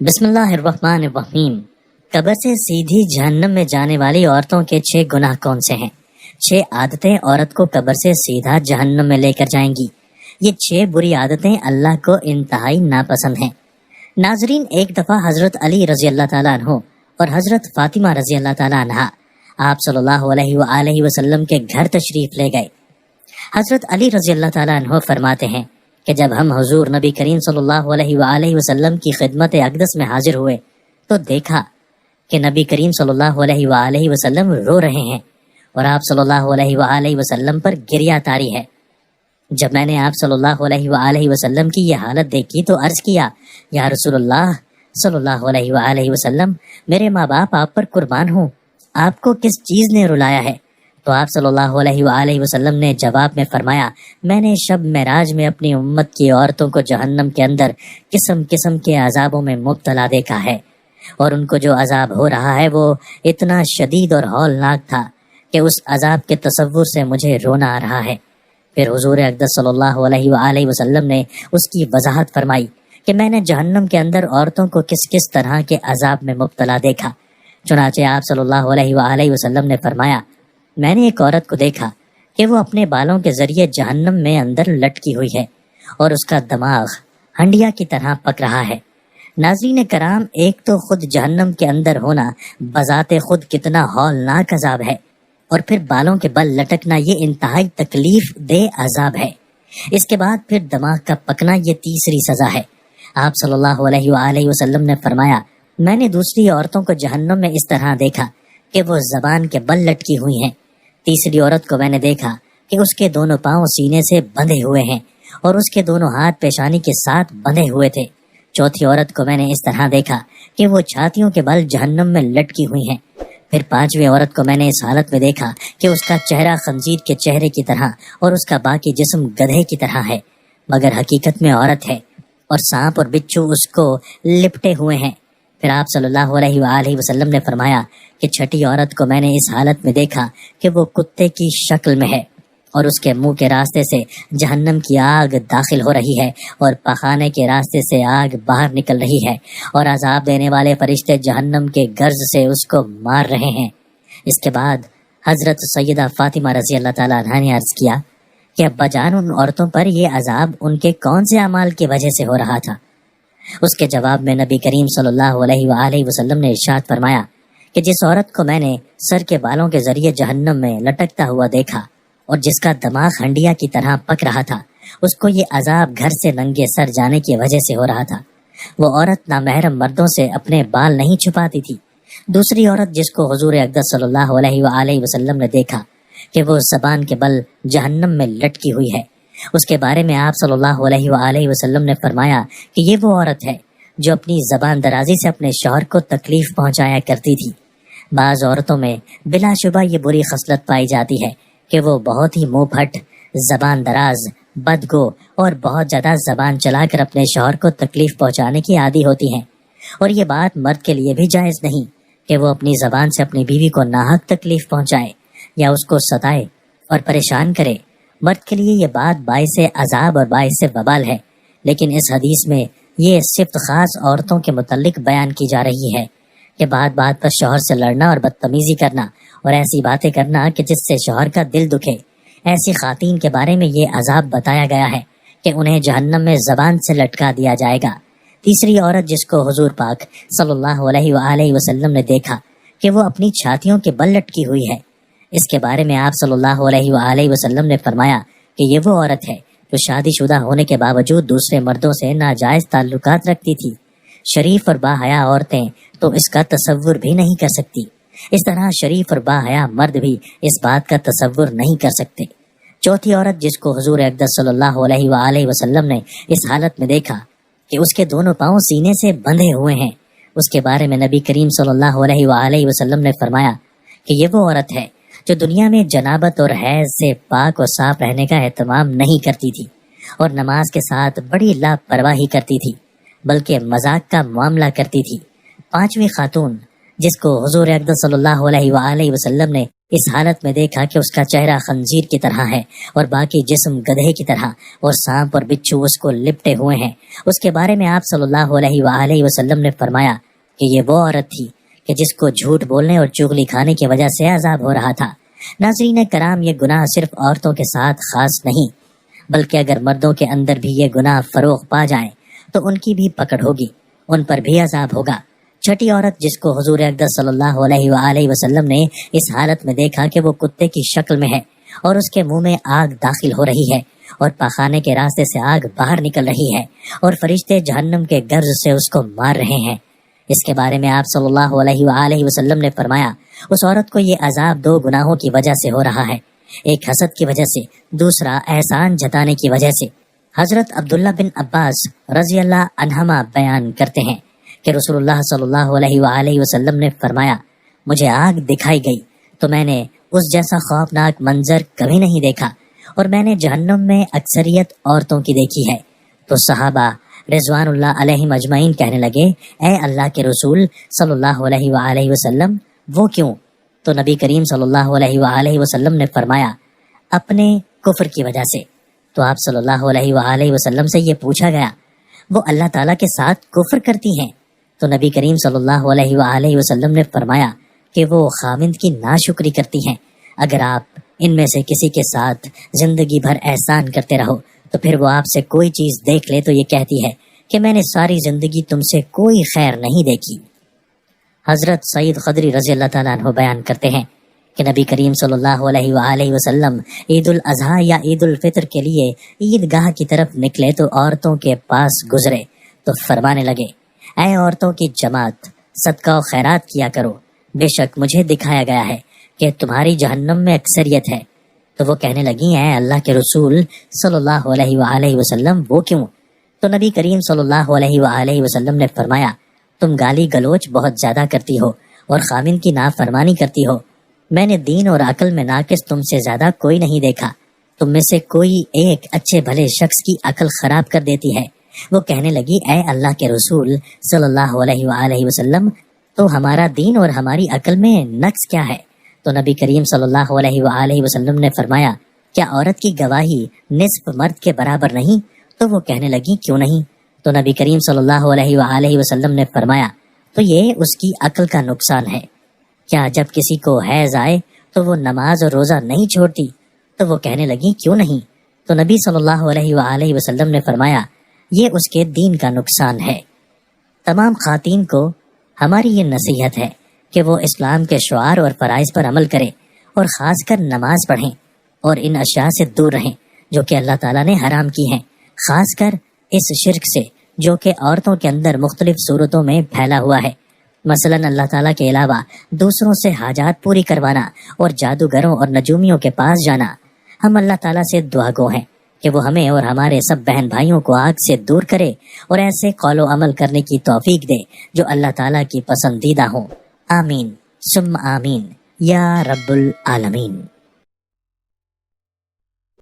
بسم اللہ الرحمن الرحیم۔ قبر سے سیدھی جہنم میں جانے والی عورتوں کے 6 گناہ کون سے ہیں؟ 6 عادتیں عورت کو قبر سے سیدھا جہنم میں لے کر جائیں گی۔ یہ 6 بری عادتیں اللہ کو انتہائی ناپسند ہیں۔ ناظرین، ایک دفعہ حضرت علی رضی اللہ تعالیٰ عنہ اور حضرت فاطمہ رضی اللہ تعالیٰ عنہ آپ صلی اللہ علیہ وآلہ وسلم کے گھر تشریف لے گئے۔ حضرت علی رضی اللہ تعالیٰ عنہ فرماتے ہیں کہ جب ہم حضور نبی کریم صلی اللہ علیہ وآلہ وسلم کی خدمت اقدس میں حاضر ہوئے تو دیکھا کہ نبی کریم صلی اللہ علیہ وآلہ وسلم رو رہے ہیں اور آپ صلی اللہ علیہ وآلہ وسلم پر گریہ طاری ہے۔ جب میں نے آپ صلی اللہ علیہ وآلہ وسلم کی یہ حالت دیکھی تو عرض کیا، یا رسول اللہ صلی اللہ علیہ وآلہ وسلم، میرے ماں باپ آپ پر قربان ہوں، آپ کو کس چیز نے رلایا ہے؟ تو آپ صلی اللہ علیہ وآلہ وسلم نے جواب میں فرمایا، میں نے شب معراج میں اپنی امت کی عورتوں کو جہنم کے اندر قسم قسم کے عذابوں میں مبتلا دیکھا ہے، اور ان کو جو عذاب ہو رہا ہے وہ اتنا شدید اور ہولناک تھا کہ اس عذاب کے تصور سے مجھے رونا آ رہا ہے۔ پھر حضور اقدس صلی اللہ علیہ وآلہ وسلم نے اس کی وضاحت فرمائی کہ میں نے جہنم کے اندر عورتوں کو کس کس طرح کے عذاب میں مبتلا دیکھا۔ چنانچہ آپ صلی اللہ علیہ وآلہ وسلم نے فرمایا، میں نے ایک عورت کو دیکھا کہ وہ اپنے بالوں کے ذریعے جہنم میں اندر لٹکی ہوئی ہے اور اس کا دماغ ہنڈیا کی طرح پک رہا ہے۔ ناظرین کرام، ایک تو خود جہنم کے اندر ہونا بذات خود کتنا ہولناک عذاب ہے، اور پھر بالوں کے بل لٹکنا یہ انتہائی تکلیف دہ عذاب ہے۔ اس کے بعد پھر دماغ کا پکنا یہ تیسری سزا ہے۔ آپ صلی اللہ علیہ وآلہ وسلم نے فرمایا، میں نے دوسری عورتوں کو جہنم میں اس طرح دیکھا کہ وہ زبان کے بل لٹکی ہوئی ہیں۔ تیسری عورت کو میں نے دیکھا کہ اس کے دونوں پاؤں سینے سے بندھے ہوئے ہیں اور اس کے دونوں ہاتھ پیشانی کے ساتھ بندھے ہوئے تھے۔ چوتھی عورت کو میں نے اس طرح دیکھا کہ وہ چھاتیوں کے بل جہنم میں لٹکی ہوئی ہیں۔ پھر پانچویں عورت کو میں نے اس حالت میں دیکھا کہ اس کا چہرہ خنزیر کے چہرے کی طرح اور اس کا باقی جسم گدھے کی طرح ہے، مگر حقیقت میں عورت ہے، اور سانپ اور بچھو اس کو لپٹے ہوئے ہیں۔ پھر آپ صلی اللہ علیہ وآلہ وسلم نے فرمایا کہ چھٹی عورت کو میں نے اس حالت میں دیکھا کہ وہ کتے کی شکل میں ہے اور اس کے منہ کے راستے سے جہنم کی آگ داخل ہو رہی ہے اور پخانے کے راستے سے آگ باہر نکل رہی ہے، اور عذاب دینے والے فرشتے جہنم کے گرز سے اس کو مار رہے ہیں۔ اس کے بعد حضرت سیدہ فاطمہ رضی اللہ تعالیٰ عنہا نے عرض کیا کہ ابا جان، ان عورتوں پر یہ عذاب ان کے کون سے اعمال کی وجہ سے ہو رہا تھا؟ اس کے جواب میں نبی کریم صلی اللہ علیہ وآلہ وسلم نے ارشاد فرمایا کہ جس عورت کو میں نے سر کے بالوں کے ذریعے جہنم میں لٹکتا ہوا دیکھا اور جس کا دماغ ہنڈیا کی طرح پک رہا تھا، اس کو یہ عذاب گھر سے ننگے سر جانے کی وجہ سے ہو رہا تھا۔ وہ عورت نامحرم مردوں سے اپنے بال نہیں چھپاتی تھی۔ دوسری عورت جس کو حضور اقدس صلی اللہ علیہ وآلہ وسلم نے دیکھا کہ وہ زبان کے بل جہنم میں لٹکی ہوئی ہے، اس کے بارے میں آپ صلی اللہ علیہ وآلہ وسلم نے فرمایا کہ یہ وہ عورت ہے جو اپنی زبان درازی سے اپنے شوہر کو تکلیف پہنچایا کرتی تھی۔ بعض عورتوں میں بلا شبہ یہ بری خصلت پائی جاتی ہے کہ وہ بہت ہی منہ پھٹ، زبان دراز، بدگو اور بہت زیادہ زبان چلا کر اپنے شوہر کو تکلیف پہنچانے کی عادی ہوتی ہیں، اور یہ بات مرد کے لیے بھی جائز نہیں کہ وہ اپنی زبان سے اپنی بیوی کو ناحق تکلیف پہنچائے یا اس کو ستائے اور پریشان کرے۔ مرد کے لیے یہ بات باعث عذاب اور باعث وبال ہے، لیکن اس حدیث میں یہ صفت خاص عورتوں کے متعلق بیان کی جا رہی ہے کہ بات بات پر شوہر سے لڑنا اور بدتمیزی کرنا اور ایسی باتیں کرنا کہ جس سے شوہر کا دل دکھے، ایسی خواتین کے بارے میں یہ عذاب بتایا گیا ہے کہ انہیں جہنم میں زبان سے لٹکا دیا جائے گا۔ تیسری عورت جس کو حضور پاک صلی اللہ علیہ وآلہ وسلم نے دیکھا کہ وہ اپنی چھاتیوں کے بل لٹکی ہوئی ہے، اس کے بارے میں آپ صلی اللہ علیہ وآلہ وسلم نے فرمایا کہ یہ وہ عورت ہے جو شادی شدہ ہونے کے باوجود دوسرے مردوں سے ناجائز تعلقات رکھتی تھی۔ شریف اور باحیا عورتیں تو اس کا تصور بھی نہیں کر سکتی، اس طرح شریف اور باحیا مرد بھی اس بات کا تصور نہیں کر سکتے۔ چوتھی عورت جس کو حضور اقدس صلی اللہ علیہ وآلہ وسلم نے اس حالت میں دیکھا کہ اس کے دونوں پاؤں سینے سے بندھے ہوئے ہیں، اس کے بارے میں نبی کریم صلی اللہ علیہ وآلہ وسلم نے فرمایا کہ یہ وہ عورت ہے جو دنیا میں جنابت اور حیض سے پاک اور صاف رہنے کا اہتمام نہیں کرتی تھی اور نماز کے ساتھ بڑی لاپرواہی کرتی تھی، بلکہ مذاق کا معاملہ کرتی تھی۔ پانچویں خاتون جس کو حضور اقدس صلی اللہ علیہ وآلہ وسلم نے اس حالت میں دیکھا کہ اس کا چہرہ خنزیر کی طرح ہے اور باقی جسم گدھے کی طرح اور سانپ اور بچھو اس کو لپٹے ہوئے ہیں، اس کے بارے میں آپ صلی اللہ علیہ وآلہ وسلم نے فرمایا کہ یہ وہ عورت تھی کہ جس کو جھوٹ بولنے اور چغلی کھانے کی وجہ سے عذاب ہو رہا تھا۔ ناظرین کرام، یہ گناہ صرف عورتوں کے ساتھ خاص نہیں، بلکہ اگر مردوں کے اندر بھی یہ گناہ فروغ پا جائیں تو ان کی بھی پکڑ ہوگی، ان پر بھی عذاب ہوگا۔ چھٹی عورت جس کو حضور اقدس صلی اللہ علیہ وآلہ وسلم نے اس حالت میں دیکھا کہ وہ کتے کی شکل میں ہے اور اس کے منہ میں آگ داخل ہو رہی ہے اور پاخانے کے راستے سے آگ باہر نکل رہی ہے اور فرشتے جہنم کے گرز سے اس کو مار رہے ہیں، اس کے بارے میں آپ صلی اللہ علیہ وآلہ وسلم نے فرمایا اس عورت کو یہ عذاب دو گناہوں کی وجہ سے ہو رہا ہے، ایک حسد کی وجہ سے، دوسرا احسان جتانے کی وجہ سے۔ حضرت عبداللہ بن عباس رضی اللہ عنہما بیان کرتے ہیں کہ رسول اللہ صلی اللہ علیہ وآلہ وسلم نے فرمایا مجھے آگ دکھائی گئی تو میں نے اس جیسا خوفناک منظر کبھی نہیں دیکھا، اور میں نے جہنم میں اکثریت عورتوں کی دیکھی ہے۔ تو صحابہ رضوان اللہ علیہم اجمعین کہنے لگے اے اللہ کے رسول صلی اللہ علیہ وآلہ وسلم وہ کیوں؟ تو نبی کریم صلی اللہ علیہ وآلہ وسلم نے فرمایا اپنے کفر کی وجہ سے۔ تو آپ صلی اللہ علیہ وآلہ وسلم سے یہ پوچھا گیا وہ اللہ تعالیٰ کے ساتھ کفر کرتی ہیں؟ تو نبی کریم صلی اللہ علیہ وآلہ وسلم نے فرمایا کہ وہ خاوند کی ناشکری کرتی ہیں۔ اگر آپ ان میں سے کسی کے ساتھ زندگی بھر احسان کرتے رہو تو پھر وہ آپ سے کوئی چیز دیکھ لے تو یہ کہتی ہے کہ میں نے ساری زندگی تم سے کوئی خیر نہیں دیکھی۔ حضرت سعید خدری رضی اللہ تعالیٰ عنہ بیان کرتے ہیں کہ نبی کریم صلی اللہ علیہ وآلہ وسلم عید الاضحیٰ یا عید الفطر کے لیے عید گاہ کی طرف نکلے تو عورتوں کے پاس گزرے تو فرمانے لگے اے عورتوں کی جماعت، صدقہ و خیرات کیا کرو، بے شک مجھے دکھایا گیا ہے کہ تمہاری جہنم میں اکثریت ہے۔ تو وہ کہنے لگی اے اللہ کے رسول صلی اللہ علیہ وآلہ وسلم وہ کیوں؟ تو نبی کریم صلی اللہ علیہ وآلہ وسلم نے فرمایا تم گالی گلوچ بہت زیادہ کرتی ہو اور خاوند کی نافرمانی کرتی ہو، میں نے دین اور عقل میں ناقص تم سے زیادہ کوئی نہیں دیکھا، تم میں سے کوئی ایک اچھے بھلے شخص کی عقل خراب کر دیتی ہے۔ وہ کہنے لگی اے اللہ کے رسول صلی اللہ علیہ وآلہ وسلم تو ہمارا دین اور ہماری عقل میں نقص کیا ہے؟ تو نبی کریم صلی اللہ علیہ وآلہ وسلم نے فرمایا کیا عورت کی گواہی نصف مرد کے برابر نہیں؟ تو وہ کہنے لگی کیوں نہیں؟ تو نبی کریم صلی اللہ علیہ وآلہ وسلم نے فرمایا تو یہ اس کی عقل کا نقصان ہے۔ کیا جب کسی کو حیض آئے تو وہ نماز اور روزہ نہیں چھوڑتی؟ تو وہ کہنے لگی کیوں نہیں؟ تو نبی صلی اللہ علیہ وآلہ وسلم نے فرمایا یہ اس کے دین کا نقصان ہے۔ تمام خواتین کو ہماری یہ نصیحت ہے کہ وہ اسلام کے شعار اور فرائض پر عمل کریں اور خاص کر نماز پڑھیں اور ان اشیاء سے دور رہیں جو کہ اللہ تعالیٰ نے حرام کی ہیں، خاص کر اس شرک سے جو کہ عورتوں کے اندر مختلف صورتوں میں پھیلا ہوا ہے، مثلا اللہ تعالیٰ کے علاوہ دوسروں سے حاجات پوری کروانا اور جادوگروں اور نجومیوں کے پاس جانا۔ ہم اللہ تعالیٰ سے دعا گو ہیں کہ وہ ہمیں اور ہمارے سب بہن بھائیوں کو آگ سے دور کرے اور ایسے قول و عمل کرنے کی توفیق دے جو اللہ تعالیٰ کی پسندیدہ ہوں۔ آمین ثم آمین یا رب العالمین۔